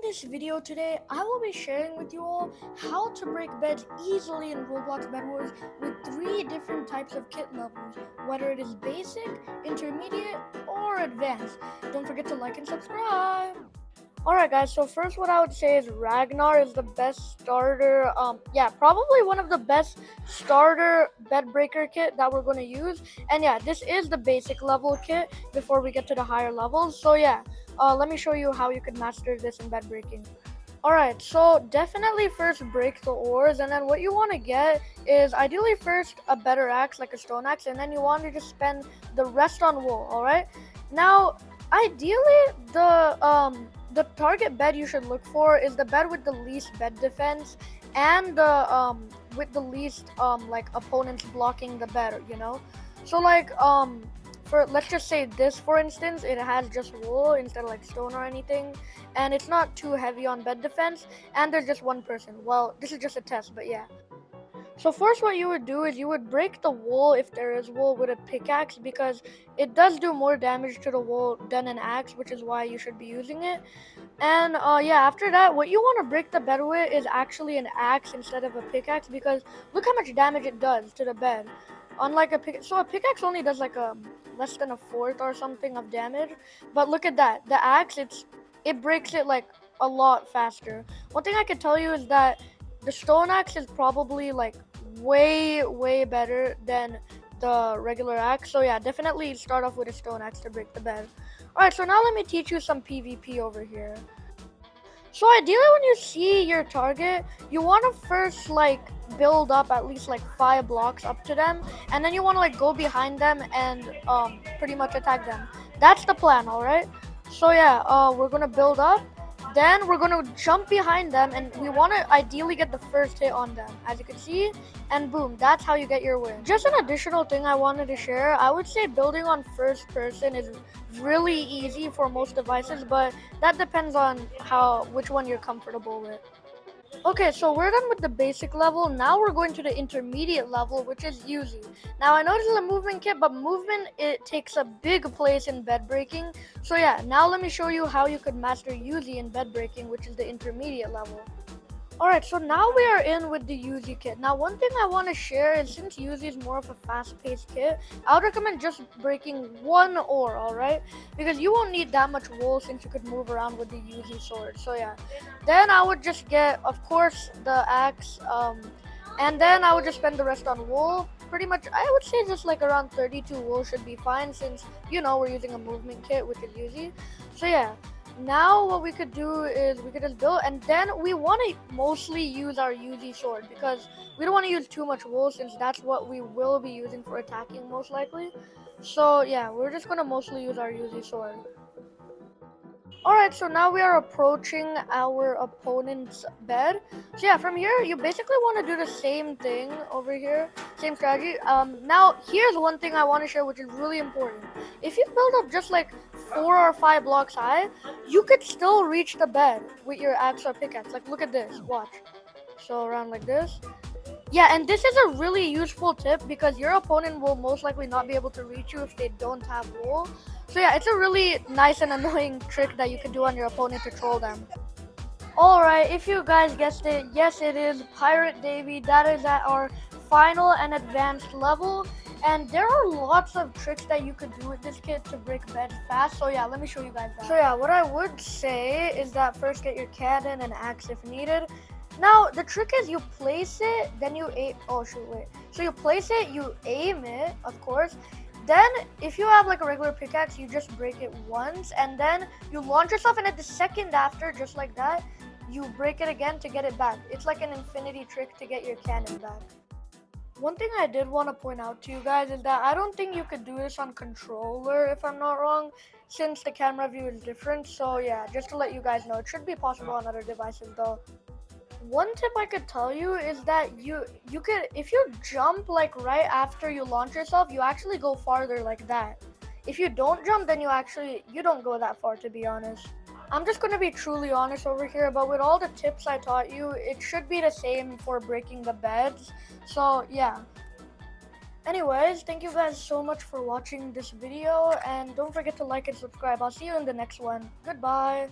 this video today, I will be sharing with you all how to break beds easily in Roblox Bedwars with 3 different types of kit levels, whether it is basic, intermediate, or advanced. Don't forget to like and subscribe. Alright guys, so first what I would say is Ragnar is the best starter, probably one of the best starter bed breaker kit that we're going to use. And yeah, this is the basic level kit before we get to the higher levels. So yeah, let me show you how you could master this in bed breaking. Alright, so definitely first break the ores, and then what you want to get is ideally first a better axe, like a stone axe, and then you want to just spend the rest on wool, alright? Now, ideally, the target bed you should look for is the bed with the least bed defense and the with the least like opponents blocking the bed, you know. So like for let's just say this, for instance, it has just wool instead of like stone or anything, and it's not too heavy on bed defense, and there's just one person. Well, this is just a test, but yeah. So first what you would do is you would break the wool, if there is wool, with a pickaxe, because it does do more damage to the wool than an axe, which is why you should be using it. And yeah, after that, what you want to break the bed with is actually an axe instead of a pickaxe, because look how much damage it does to the bed. Unlike a pickaxe, so a pickaxe only does like a less than a fourth or something of damage, but look at that, the axe, it breaks it like a lot faster. One thing I could tell you is that the stone axe is probably like way better than the regular axe. So yeah, definitely start off with a stone axe to break the bed. Alright, so now let me teach you some PvP over here. So ideally when you see your target, you want to first like build up at least like 5 blocks up to them, and then you want to like go behind them and pretty much attack them. That's the plan, alright? So yeah, we're gonna build up. Then we're going to jump behind them, and we want to ideally get the first hit on them, as you can see, and boom, that's how you get your win. Just an additional thing I wanted to share, I would say building on first person is really easy for most devices, but that depends on which one you're comfortable with. Okay, so we're done with the basic level. Now we're going to the intermediate level, which is Uzi. Now I know this is a movement kit, but movement, it takes a big place in bed breaking. So yeah, now let me show you how you could master Uzi in bed breaking, which is the intermediate level. Alright, so now we are in with the Uzi kit. Now one thing I want to share is, since Uzi is more of a fast-paced kit, I would recommend just breaking 1 ore, alright? Because you won't need that much wool since you could move around with the Uzi sword. So yeah, then I would just get, of course, the axe, and then I would just spend the rest on wool. Pretty much, I would say just like around 32 wool should be fine, since, you know, we're using a movement kit, which is Uzi. So yeah. Now what we could do is we could just build, and then we want to mostly use our Uzi sword, because we don't want to use too much wool, since that's what we will be using for attacking most likely. So yeah, we're just going to mostly use our Uzi sword. Alright, so now we are approaching our opponent's bed. So yeah, from here, you basically want to do the same thing over here, same strategy. Now, here's one thing I want to share, which is really important. If you build up just like 4 or 5 blocks high, you could still reach the bed with your axe or pickaxe. Like, look at this, watch. So around like this. Yeah, and this is a really useful tip, because your opponent will most likely not be able to reach you if they don't have wool. So yeah, it's a really nice and annoying trick that you can do on your opponent to troll them. Alright, if you guys guessed it, yes it is Pirate Davy. That is at our final and advanced level. And there are lots of tricks that you could do with this kit to break beds fast. So yeah, let me show you guys that. So yeah, what I would say is that first get your cannon and axe if needed. Now, the trick is you place it, then you aim. Oh, shoot, wait. So you place it, you aim it, of course. Then, if you have like a regular pickaxe, you just break it once, and then you launch yourself, and at the second after, just like that, you break it again to get it back. It's like an infinity trick to get your cannon back. One thing I did want to point out to you guys is that I don't think you could do this on controller, if I'm not wrong, since the camera view is different. So yeah, just to let you guys know, it should be possible on other devices though. One tip I could tell you is that you could, if you jump like right after you launch yourself, you actually go farther like that. If you don't jump, then you don't go that far, to be honest. I'm just going to be truly honest over here, but with all the tips I taught you, it should be the same for breaking the beds. So yeah. Anyways, thank you guys so much for watching this video, and don't forget to like and subscribe. I'll see you in the next one. Goodbye.